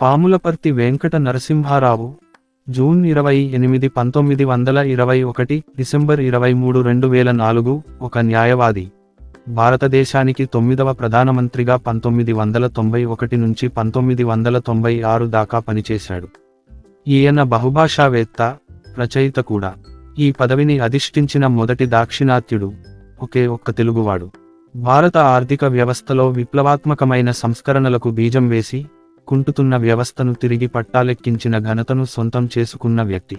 Pamulaparthi Venkata Narasimha Rao June 28, 1921 December 23, 2004 ఒక న్యాయవాది. భారతదేశానికి 9వ ప్రధానమంత్రిగా 1991 నుంచి 1996 దాకా పనిచేశాడు. ఈయన బహుభాషావేత్త, రచయిత కూడా. ఈ పదవిని అధిష్ఠించిన మొదటి దాక్షిణాత్యుడు, ఒకే ఒక్క తెలుగువాడు. భారత ఆర్థిక వ్యవస్థలో విప్లవాత్మకమైన సంస్కరణలకు బీజం వేసి, కుంటుతున్న వ్యవస్థను తిరిగి పట్టాలెక్కించిన ఘనతను సొంతం చేసుకున్న వ్యక్తి.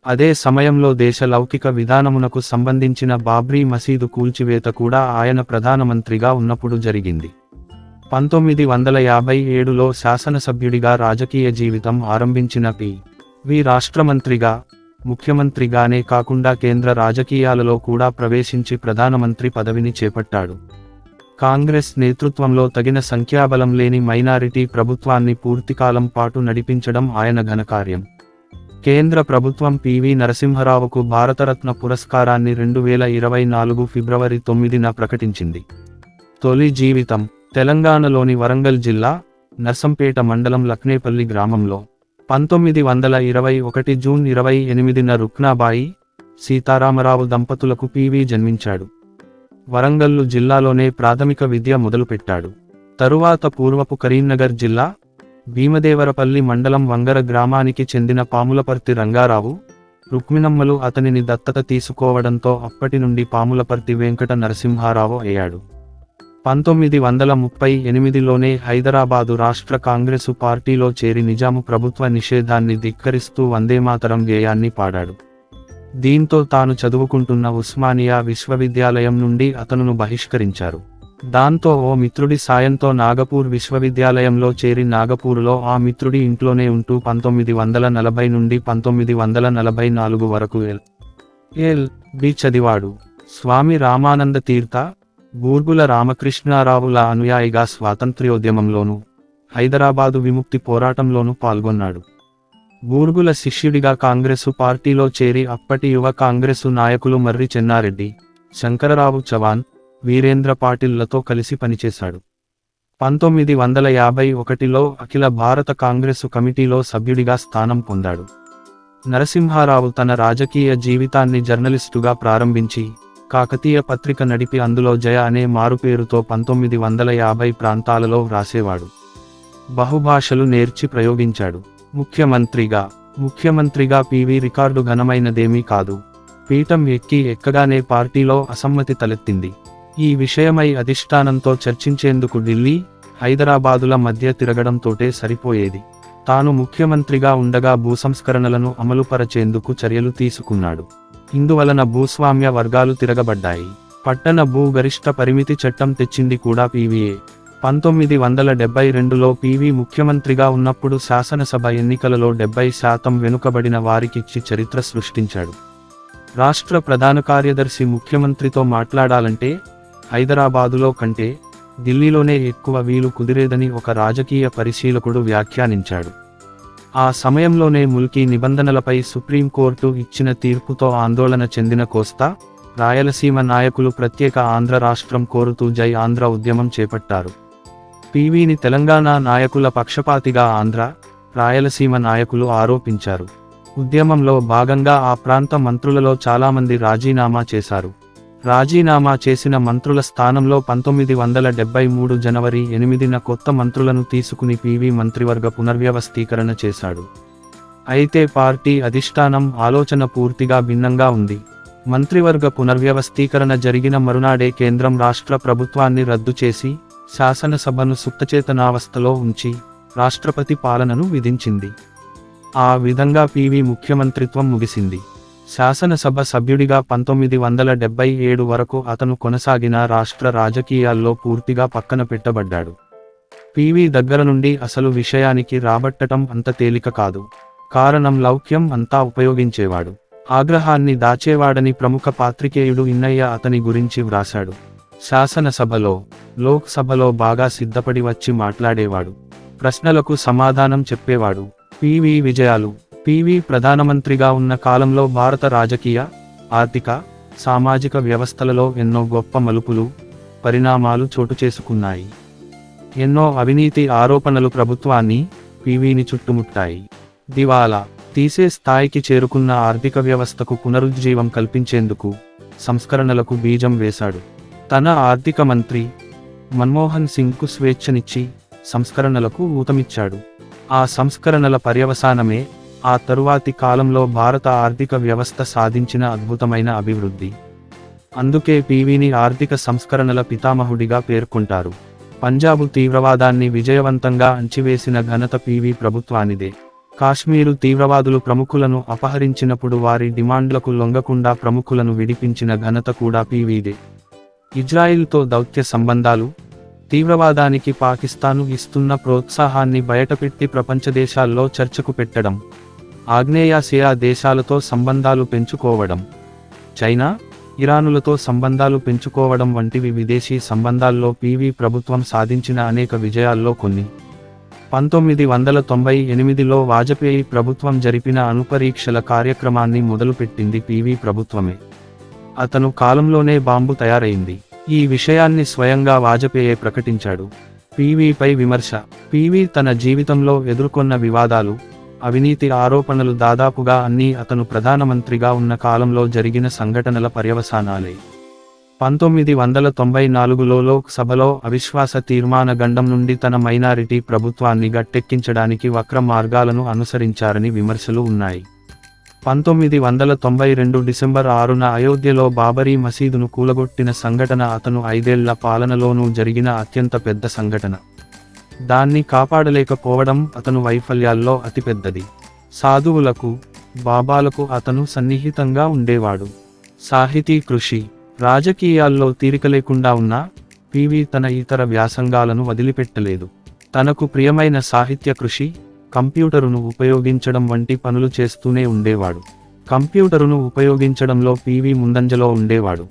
అదే సమయంలో దేశ లౌకిక విధానమునకు సంబంధించిన బాబ్రీ మసీదు కూల్చివేత కూడా ఆయన ప్రధానమంత్రిగా ఉన్నప్పుడు జరిగింది. 1957లో శాసనసభ్యుడిగా రాజకీయ జీవితం ఆరంభించిన పి.వి. రాష్ట్రమంత్రిగా, ముఖ్యమంత్రిగానే కాకుండా కేంద్ర రాజకీయాలలో కూడా ప్రవేశించి ప్రధానమంత్రి పదవిని చేపట్టాడు. కాంగ్రెస్ నేతృత్వంలో తగిన సంఖ్యాబలం లేని మైనారిటీ ప్రభుత్వాన్ని పూర్తికాలం పాటు నడిపించడం ఆయన ఘనకార్యం. కేంద్ర ప్రభుత్వం పి.వి. నరసింహరావుకు భారతరత్న పురస్కారాన్ని 2024 ఫిబ్రవరి 9న ప్రకటించింది. తొలి జీవితం తెలంగాణలోని వరంగల్ జిల్లా నర్సంపేట మండలం లక్నేపల్లి గ్రామంలో 1921 జూన్ 28న రుక్నాబాయి, సీతారామరావు దంపతులకు పి.వి. జన్మించాడు. వరంగల్లు జిల్లాలోనే ప్రాథమిక విద్య మొదలుపెట్టాడు. తరువాత పూర్వపు కరీంనగర్ జిల్లా భీమదేవరపల్లి మండలం వంగర గ్రామానికి చెందిన పాములపర్తి రంగారావు, రుక్మిణమ్మలు అతనిని దత్తత తీసుకోవడంతో అప్పటి నుండి పాములపర్తి వెంకట నరసింహారావు అయ్యాడు. 1938లోనే హైదరాబాదు రాష్ట్ర కాంగ్రెసు పార్టీలో చేరి నిజాము ప్రభుత్వ నిషేధాన్ని ధిక్కరిస్తూ వందేమాతరం గేయాన్ని పాడాడు. దీంతో తాను చదువుకుంటున్న ఉస్మానియా విశ్వవిద్యాలయం నుండి అతనును బహిష్కరించారు. దాంతో ఓ మిత్రుడి సాయంతో నాగపూర్ విశ్వవిద్యాలయంలో చేరి నాగపూరులో ఆ మిత్రుడి ఇంట్లోనే ఉంటూ 1940 నుండి 1944 వరకు ఎల్.ఎల్.బి. చదివాడు. స్వామి రామానంద తీర్థ, బూర్గుల రామకృష్ణారావుల అనుయాయిగా స్వాతంత్ర్యోద్యమంలోనూ, హైదరాబాదు విముక్తి పోరాటంలోనూ పాల్గొన్నాడు. బూర్గుల శిష్యుడిగా కాంగ్రెసు పార్టీలో చేరి అప్పటి యువ కాంగ్రెసు నాయకులు మర్రి చెన్నారెడ్డి, శంకరరావు చవాన్, వీరేంద్ర పాటిల్లతో కలిసి పనిచేశాడు. 1951లో అఖిల భారత కాంగ్రెసు కమిటీలో సభ్యుడిగా స్థానం పొందాడు. నరసింహారావు తన రాజకీయ జీవితాన్ని జర్నలిస్టుగా ప్రారంభించి, కాకతీయ పత్రిక నడిపి అందులో జయ అనే మారుపేరుతో 1950 ప్రాంతాలలో వ్రాసేవాడు. బహుభాషలు నేర్చి ప్రయోగించాడు. ముఖ్యమంత్రిగా పి.వి. రికార్డు ఘనమైనదేమీ కాదు. పీఠం ఎక్కగానే పార్టీలో అసమ్మతి తలెత్తింది. ఈ విషయమై అధిష్టానంతో చర్చించేందుకు ఢిల్లీ, హైదరాబాదుల మధ్య తిరగడంతోటే సరిపోయేది. తాను ముఖ్యమంత్రిగా ఉండగా భూసంస్కరణలను అమలుపరచేందుకు చర్యలు తీసుకున్నాడు. ఇందువలన భూస్వామ్య వర్గాలు తిరగబడ్డాయి. పట్టణ భూ గరిష్ట పరిమితి చట్టం తెచ్చింది కూడా పి.వి.ఏ. 1972లో పి.వి. ముఖ్యమంత్రిగా ఉన్నప్పుడు శాసనసభ ఎన్నికలలో 70% వెనుకబడిన వారికిచ్చి చరిత్ర సృష్టించాడు. రాష్ట్ర ప్రధాన కార్యదర్శి ముఖ్యమంత్రితో మాట్లాడాలంటే హైదరాబాదులో కంటే ఢిల్లీలోనే ఎక్కువ వీలు కుదిరేదని ఒక రాజకీయ పరిశీలకుడు వ్యాఖ్యానించాడు. ఆ సమయంలోనే ముల్కీ నిబంధనలపై సుప్రీంకోర్టు ఇచ్చిన తీర్పుతో ఆందోళన చెందిన కోస్తా, రాయలసీమ నాయకులు ప్రత్యేక ఆంధ్ర రాష్ట్రం కోరుతూ జై ఆంధ్ర ఉద్యమం చేపట్టారు. పి.వి.ని తెలంగాణ నాయకుల పక్షపాతిగా ఆంధ్ర, రాయలసీమ నాయకులు ఆరోపించారు. ఉద్యమంలో భాగంగా ఆ ప్రాంత మంత్రులలో చాలామంది రాజీనామా చేశారు. రాజీనామా చేసిన మంత్రుల స్థానంలో 1973 జనవరి 8న కొత్త మంత్రులను తీసుకుని పి.వి. మంత్రివర్గ పునర్వ్యవస్థీకరణ చేశాడు. అయితే పార్టీ అధిష్టానం ఆలోచన పూర్తిగా భిన్నంగా ఉంది. మంత్రివర్గ పునర్వ్యవస్థీకరణ జరిగిన మరునాడే కేంద్రం రాష్ట్ర ప్రభుత్వాన్ని రద్దు చేసి, శాసనసభను సుప్తచేతనావస్థలో ఉంచి, రాష్ట్రపతి పాలనను విధించింది. ఆ విధంగా పి.వి. ముఖ్యమంత్రిత్వం ముగిసింది. శాసనసభ సభ్యుడిగా 1977 వరకు అతను కొనసాగిన రాష్ట్ర రాజకీయాల్లో పూర్తిగా పక్కన పెట్టబడ్డాడు. పి.వి. దగ్గర నుండి అసలు విషయానికి రాబట్టటం అంత తేలిక కాదు. కారణం లౌక్యం అంతా ఉపయోగించేవాడు. ఆగ్రహాన్ని దాచేవాడని ప్రముఖ పాత్రికేయుడు ఇన్నయ్య అతని గురించి వ్రాశాడు. శాసనసభలో, లోక్సభలో బాగా సిద్ధపడి వచ్చి మాట్లాడేవాడు. ప్రశ్నలకు సమాధానం చెప్పేవాడు. పి.వి. విజయాలు. పి.వి. ప్రధానమంత్రిగా ఉన్న కాలంలో భారత రాజకీయ, ఆర్థిక, సామాజిక వ్యవస్థలలో ఎన్నో గొప్ప మలుపులు, పరిణామాలు చోటుచేసుకున్నాయి. ఎన్నో అవినీతి ఆరోపణలు ప్రభుత్వాన్ని, పివిని చుట్టుముట్టాయి. దివాలా తీసే స్థాయికి చేరుకున్న ఆర్థిక వ్యవస్థకు పునరుజ్జీవం కల్పించేందుకు సంస్కరణలకు బీజం వేశాడు. తన ఆర్థిక మంత్రి మన్మోహన్ సింగ్కు స్వేచ్ఛనిచ్చి సంస్కరణలకు ఊతమిచ్చాడు. ఆ సంస్కరణల పర్యవసానమే ఆ తరువాతి కాలంలో భారత ఆర్థిక వ్యవస్థ సాధించిన అద్భుతమైన అభివృద్ధి. అందుకే పివిని ఆర్థిక సంస్కరణల పితామహుడిగా పేర్కొంటారు. పంజాబు తీవ్రవాదాన్ని విజయవంతంగా అణచివేసిన ఘనత పివి ప్రభుత్వానిదే. కాశ్మీరు తీవ్రవాదులు ప్రముఖులను అపహరించినప్పుడు వారి డిమాండ్లకు లొంగకుండా ప్రముఖులను విడిపించిన ఘనత కూడా పివిదే. ఇజ్రాయిల్తో దౌత్య సంబంధాలు, తీవ్రవాదానికి పాకిస్తాను ఇస్తున్న ప్రోత్సాహాన్ని బయటపెట్టి ప్రపంచ దేశాల్లో చర్చకు పెట్టడం, ఆగ్నేయాసియా దేశాలతో సంబంధాలు పెంచుకోవడం, చైనా, ఇరానులతో సంబంధాలు పెంచుకోవడం వంటివి విదేశీ సంబంధాల్లో పివి ప్రభుత్వం సాధించిన అనేక విజయాల్లో కొన్ని. 1998లో వాజపేయి ప్రభుత్వం జరిపిన అణుపరీక్షల కార్యక్రమాన్ని మొదలుపెట్టింది పివి ప్రభుత్వమే. అతను కాలంలోనే బాంబు తయారైంది. ఈ విషయాన్ని స్వయంగా వాజపేయే ప్రకటించాడు. పివిపై విమర్శ. పివి తన జీవితంలో ఎదుర్కొన్న వివాదాలు, అవినీతి ఆరోపణలు దాదాపుగా అన్నీ అతను ప్రధానమంత్రిగా ఉన్న కాలంలో జరిగిన సంఘటనల పర్యవసానాలే. 1994లో లోక్ సభలో అవిశ్వాస తీర్మాన గండం నుండి తన మైనారిటీ ప్రభుత్వాన్ని గట్టెక్కించడానికి వక్ర మార్గాలను అనుసరించారని విమర్శలు ఉన్నాయి. 1992 డిసెంబర్ 6న అయోధ్యలో బాబరీ మసీదును కూలగొట్టిన సంఘటన అతను 5 ఏళ్ల పాలనలోనూ జరిగిన అత్యంత పెద్ద సంఘటన. దాన్ని కాపాడలేకపోవడం అతను వైఫల్యాల్లో అతిపెద్దది. సాధువులకు, బాబాలకు అతను సన్నిహితంగా ఉండేవాడు. సాహితీ కృషి. రాజకీయాల్లో తీరిక లేకుండా ఉన్నా పివి తన ఇతర వ్యాసంగాలను వదిలిపెట్టలేదు. తనకు ప్రియమైన సాహిత్య కృషి, కంప్యూటరును ఉపయోగించడం వంటి పనులు చేస్తూనే ఉండేవాడు. కంప్యూటరును ఉపయోగించడంలో పివి ముందంజలో ఉండేవాడు.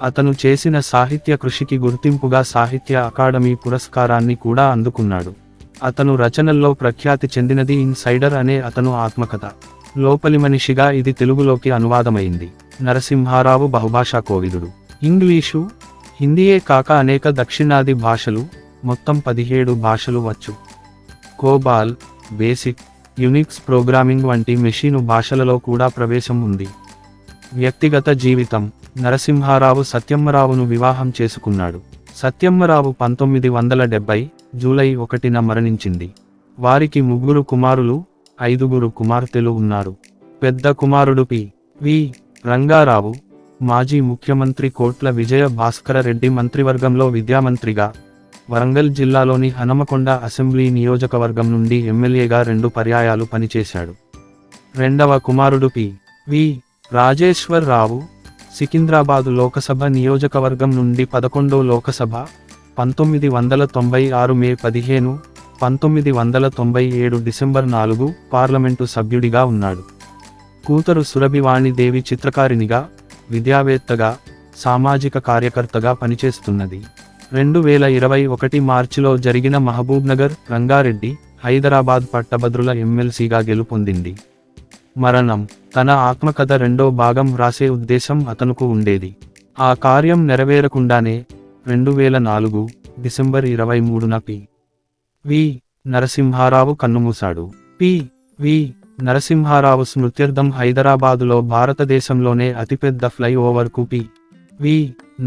అతను చేసిన సాహిత్య కృషికి గుర్తింపుగా సాహిత్య అకాడమీ పురస్కారాన్ని కూడా అందుకున్నాడు. అతను రచనల్లో ప్రఖ్యాతి చెందినది ఇన్సైడర్ అనే అతను ఆత్మకథ. లోపలి మనిషిగా ఇది తెలుగులోకి అనువాదమైంది. నరసింహారావు బహుభాషా కోవిదుడు. ఇంగ్లీషు, హిందీయే కాక అనేక దక్షిణాది భాషలు, మొత్తం 17 భాషలు వచ్చు. కోబాల్, బేసిక్, యునిక్స్ ప్రోగ్రామింగ్ వంటి మెషీను భాషలలో కూడా ప్రవేశం ఉంది. వ్యక్తిగత జీవితం. నరసింహారావు సత్యమ్మరావును వివాహం చేసుకున్నాడు. సత్యమ్మరావు 1970 జూలై 1న మరణించింది. వారికి 3 కుమారులు, 5 కుమార్తెలు ఉన్నారు. పెద్ద కుమారుడు పి.వి. రంగారావు, మాజీ ముఖ్యమంత్రి కోట్ల విజయ భాస్కర రెడ్డి మంత్రివర్గంలో విద్యామంత్రిగా, వరంగల్ జిల్లాలోని హనమకొండ అసెంబ్లీ నియోజకవర్గం నుండి ఎమ్మెల్యేగా 2 పర్యాయాలు పనిచేశాడు. రెండవ కుమారుడు పి.వి. రాజేశ్వర్ రావు, సికింద్రాబాదు లోకసభ నియోజకవర్గం నుండి 11వ లోకసభ, 1996 మే 15, 1997 డిసెంబర్ 4 పార్లమెంటు సభ్యుడిగా ఉన్నాడు. కూతురు సురభివాణి దేవి చిత్రకారినిగా, విద్యావేత్తగా, సామాజిక కార్యకర్తగా పనిచేస్తున్నది. 2021 మార్చిలో జరిగిన మహబూబ్నగర్, రంగారెడ్డి, హైదరాబాద్ పట్టభద్రుల ఎమ్మెల్సీగా గెలుపొందింది. మరణం. తన ఆత్మకథ 2వ భాగం వ్రాసే ఉద్దేశం అతనుకు ఉండేది. ఆ కార్యం నెరవేరకుండానే 2004 డిసెంబర్ 23న పి.వి. నరసింహారావు కన్నుమూశాడు. పి.వి. నరసింహారావు స్మృత్యర్థం హైదరాబాదులో భారతదేశంలోనే అతిపెద్ద ఫ్లైఓవర్కు పి.వి.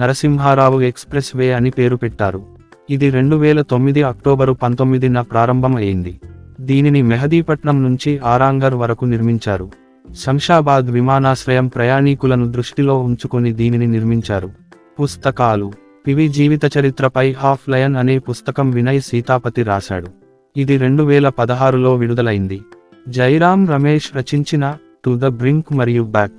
నరసింహారావు ఎక్స్ప్రెస్ వే అని పేరు పెట్టారు. ఇది 2009 అక్టోబరు 19న ప్రారంభం అయింది. దీనిని మెహదీపట్నం నుంచి ఆరాంగర్ వరకు నిర్మించారు. శంషాబాద్ విమానాశ్రయం ప్రయాణీకులను దృష్టిలో ఉంచుకొని దీనిని నిర్మించారు. పుస్తకాలు. పివి జీవిత చరిత్రపై హాఫ్ లయన్ అనే పుస్తకం వినయ్ సీతాపతి రాశాడు. ఇది 2016లో విడుదలైంది. జైరాం రమేష్ రచించిన టు ద బ్రింక్ మరియు బ్యాక్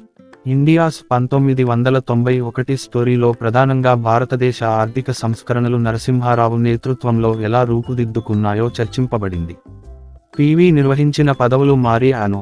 ఇండియాస్ 1991 స్టోరీలో ప్రధానంగా భారతదేశ ఆర్థిక సంస్కరణలు నరసింహారావు నేతృత్వంలో ఎలా రూపుదిద్దుకున్నాయో చర్చింపబడింది. పివి నిర్వహించిన పదవులు మారి ఆనో